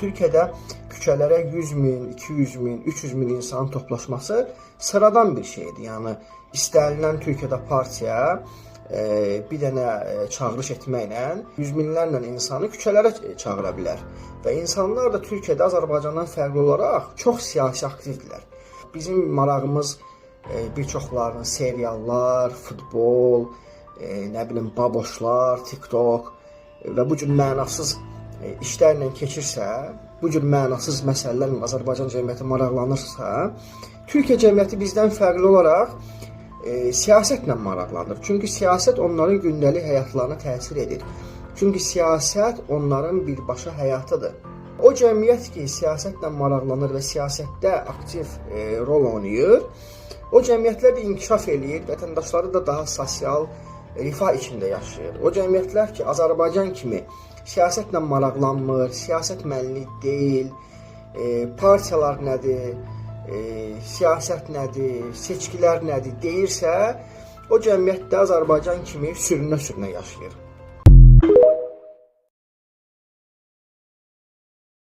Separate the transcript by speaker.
Speaker 1: Türkiyədə küçələrə 100 min, 200 min, 300 min insanın toplaşması sıradan bir şeydir. Yəni istənilən Türkiyədə partiya bir dənə çağırış etməklə yüz minlərlə insanı küçələrə çağıra bilər. Və insanlar da Türkiyədə Azərbaycandan fərqli olaraq çox siyasi aktivdirlər. Bizim marağımız bir çoxlarının seriallar, futbol, nə bilim baboşlar, TikTok və bu cür mənasız işlərlə keçirsə, bu cür mənasız məsələlərlə Azərbaycan cəmiyyəti maraqlanırsa, Türkiyə cəmiyyəti bizdən fərqli olaraq siyasətlə maraqlanır. Çünki siyasət onların gündəlik həyatlarına təsir edir. Çünki siyasət onların birbaşa həyatıdır. O cəmiyyət ki, siyasətlə maraqlanır və siyasətdə aktiv rol oynayır, o cəmiyyətlər də inkişaf eləyir, vətəndaşları da daha sosial rifah içində yaşayır. O cəmiyyətlər ki, Azərbaycan kimi siyasətlə maraqlanmır, siyasət mənlik deyil, partiyalar nədir, siyasət nədir, seçkilər nədir deyirsə, o cəmiyyətdə Azərbaycan kimi sürünə-sürünə yaşayır.